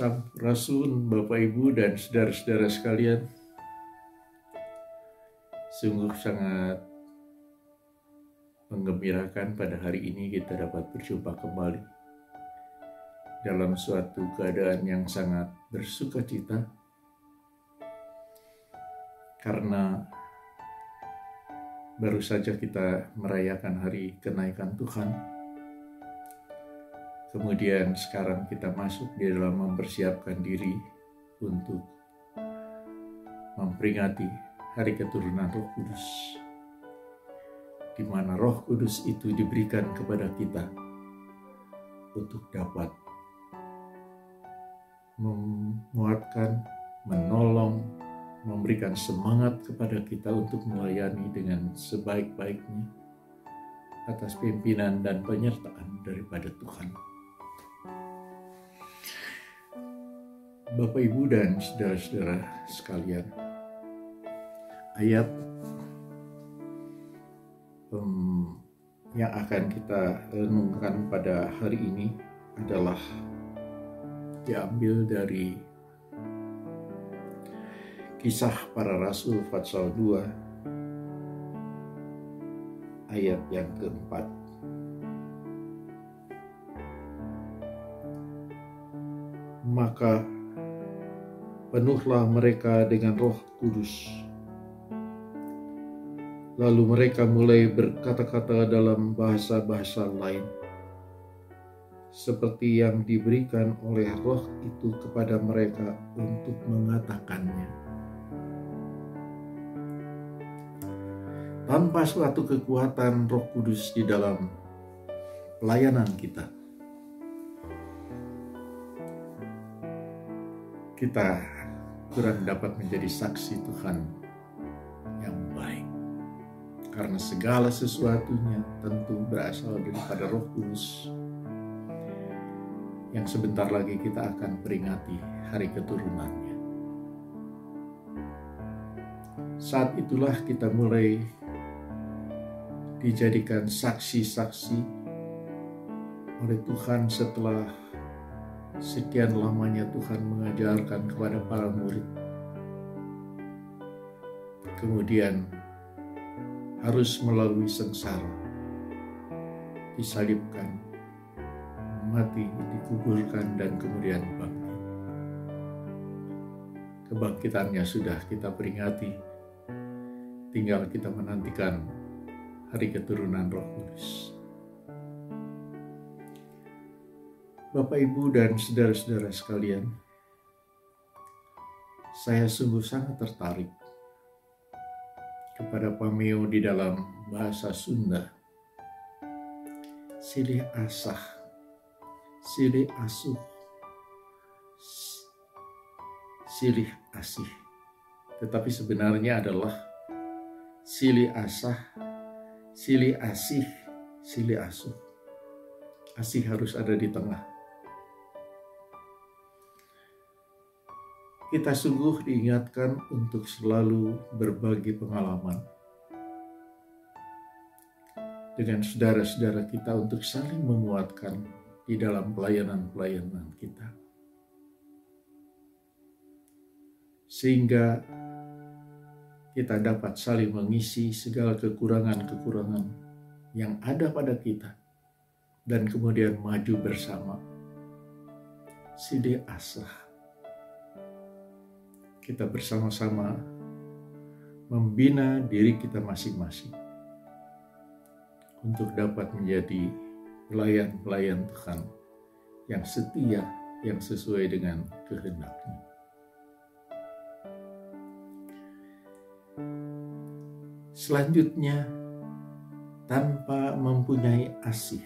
Sampurasun Bapak Ibu dan saudara-saudara sekalian, sungguh sangat menggembirakan pada hari ini kita dapat berjumpa kembali dalam suatu keadaan yang sangat bersukacita karena baru saja kita merayakan hari kenaikan Tuhan. Kemudian sekarang kita masuk di dalam mempersiapkan diri untuk memperingati hari keturunan Roh Kudus, di mana Roh Kudus itu diberikan kepada kita untuk dapat menguatkan, menolong, memberikan semangat kepada kita untuk melayani dengan sebaik-baiknya atas pimpinan dan penyertaan daripada Tuhan. Bapak, Ibu, dan saudara-saudara sekalian, ayat yang akan kita renungkan pada hari ini adalah diambil dari Kisah Para Rasul pasal 2 ayat yang keempat. Maka penuhlah mereka dengan Roh Kudus. Lalu mereka mulai berkata-kata dalam bahasa-bahasa lain, seperti yang diberikan oleh Roh itu kepada mereka untuk mengatakannya. Tanpa suatu kekuatan Roh Kudus di dalam pelayanan kita kurang dapat menjadi saksi Tuhan yang baik. Karena segala sesuatunya tentu berasal daripada Roh Kudus yang sebentar lagi kita akan peringati hari keturunannya. Saat itulah kita mulai dijadikan saksi-saksi oleh Tuhan setelah sekian lamanya Tuhan mengajarkan kepada para murid. Kemudian harus melalui sengsara, disalibkan, mati, dikuburkan, dan kemudian bangkit. Kebangkitannya sudah kita peringati, tinggal kita menantikan hari keturunan Roh Kudus. Bapak, Ibu, dan saudara-saudara sekalian, saya sungguh sangat tertarik kepada pameo di dalam bahasa Sunda, silih asah, silih asuh, silih asih. Tetapi sebenarnya adalah silih asah, silih asih, silih asuh. Asih harus ada di tengah. Kita sungguh diingatkan untuk selalu berbagi pengalaman dengan saudara-saudara kita untuk saling menguatkan di dalam pelayanan-pelayanan kita. Sehingga kita dapat saling mengisi segala kekurangan-kekurangan yang ada pada kita dan kemudian maju bersama. Silih asah. Kita bersama-sama membina diri kita masing-masing untuk dapat menjadi pelayan-pelayan Tuhan yang setia, yang sesuai dengan kehendak-Nya. Selanjutnya, tanpa mempunyai asih,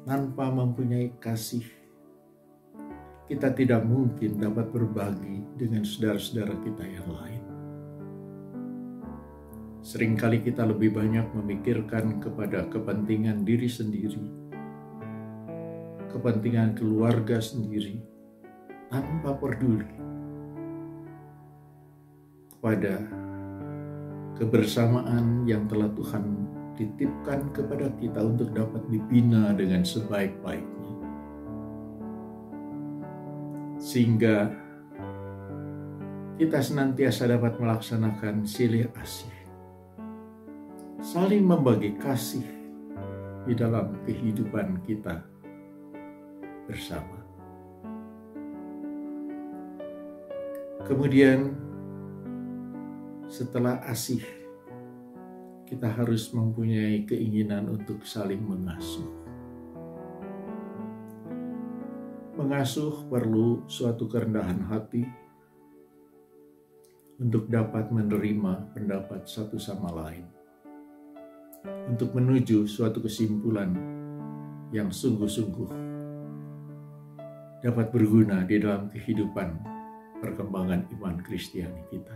tanpa mempunyai kasih, kita tidak mungkin dapat berbagi dengan saudara-saudara kita yang lain. Seringkali kita lebih banyak memikirkan kepada kepentingan diri sendiri, kepentingan keluarga sendiri, tanpa peduli kepada kebersamaan yang telah Tuhan titipkan kepada kita untuk dapat dibina dengan sebaik-baiknya. sehingga kita senantiasa dapat melaksanakan silih asih, saling membagi kasih di dalam kehidupan kita bersama. Kemudian setelah asih, kita harus mempunyai keinginan untuk saling mengasuh. Mengasuh perlu suatu kerendahan hati untuk dapat menerima pendapat satu sama lain, untuk menuju suatu kesimpulan yang sungguh-sungguh dapat berguna di dalam kehidupan perkembangan iman Kristiani kita.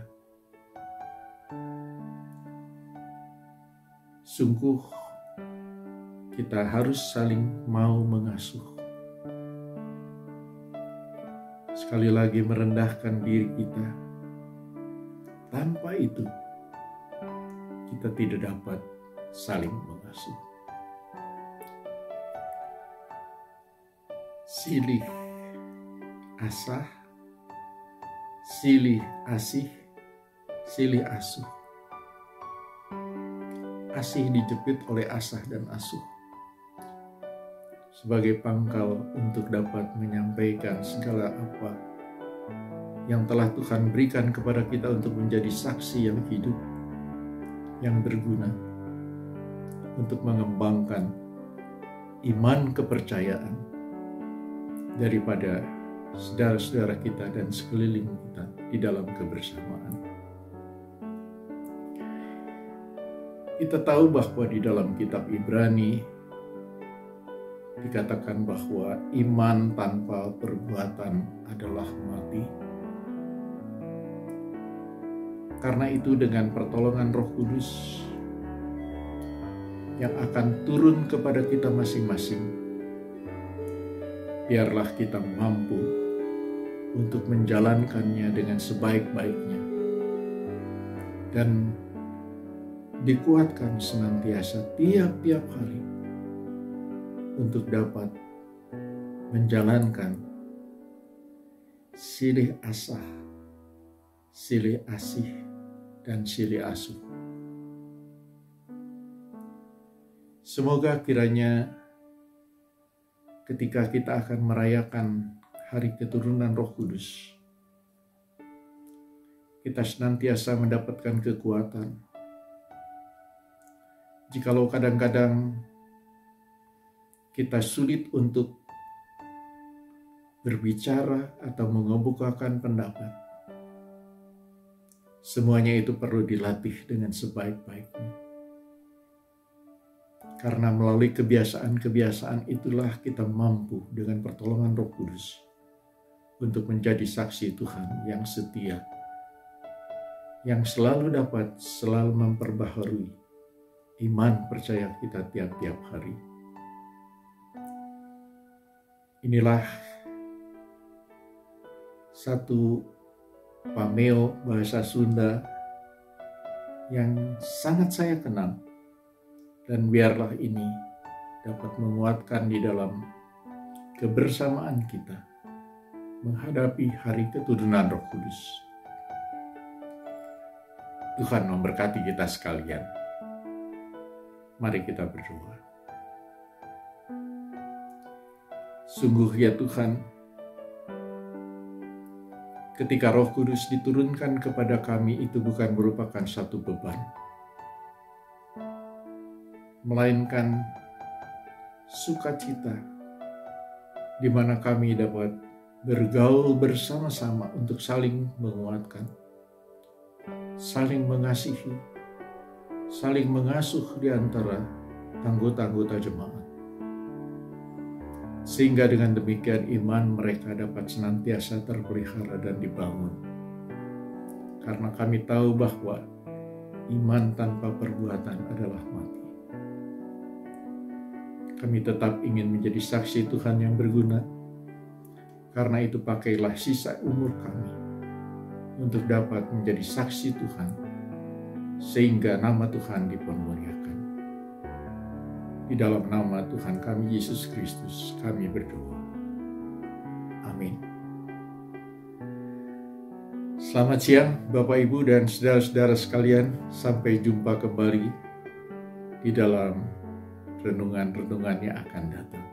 Sungguh kita harus saling mau mengasuh. Sekali lagi merendahkan diri kita. Tanpa itu kita tidak dapat saling mengasuh. Silih asah, silih asih, silih asuh. Asih dijepit oleh asah dan asuh sebagai pangkal untuk dapat menyampaikan segala apa yang telah Tuhan berikan kepada kita untuk menjadi saksi yang hidup, yang berguna, untuk mengembangkan iman kepercayaan daripada saudara-saudara kita dan sekeliling kita di dalam kebersamaan. Kita tahu bahwa di dalam kitab Ibrani dikatakan bahwa iman tanpa perbuatan adalah mati. Karena itu dengan pertolongan Roh Kudus yang akan turun kepada kita masing-masing, biarlah kita mampu untuk menjalankannya dengan sebaik-baiknya dan dikuatkan senantiasa tiap-tiap hari untuk dapat menjalankan silih asah, silih asih, dan silih asuh. Semoga kiranya ketika kita akan merayakan hari keturunan Roh Kudus, kita senantiasa mendapatkan kekuatan. Jikalau kadang-kadang kita sulit untuk berbicara atau mengemukakan pendapat, semuanya itu perlu dilatih dengan sebaik-baiknya. Karena melalui kebiasaan-kebiasaan itulah kita mampu dengan pertolongan Roh Kudus untuk menjadi saksi Tuhan yang setia, yang selalu dapat memperbaharui iman percaya kita tiap-tiap hari. Inilah satu pameo bahasa Sunda yang sangat saya kenal, dan biarlah ini dapat menguatkan di dalam kebersamaan kita menghadapi hari keturunan Roh Kudus. Tuhan memberkati kita sekalian. Mari kita berdoa. Sungguh ya Tuhan, ketika Roh Kudus diturunkan kepada kami itu bukan merupakan satu beban, melainkan sukacita di mana kami dapat bergaul bersama-sama untuk saling menguatkan, saling mengasihi, saling mengasuh di antara anggota-anggota jemaat. Sehingga dengan demikian iman mereka dapat senantiasa terpelihara dan dibangun. Karena kami tahu bahwa iman tanpa perbuatan adalah mati. Kami tetap ingin menjadi saksi Tuhan yang berguna. Karena itu pakailah sisa umur kami untuk dapat menjadi saksi Tuhan, sehingga nama Tuhan dipermuliakan. Di dalam nama Tuhan kami Yesus Kristus kami berdoa. Amin. Selamat siang Bapak Ibu dan saudara-saudara sekalian. Sampai jumpa kembali di dalam renungan-renungan yang akan datang.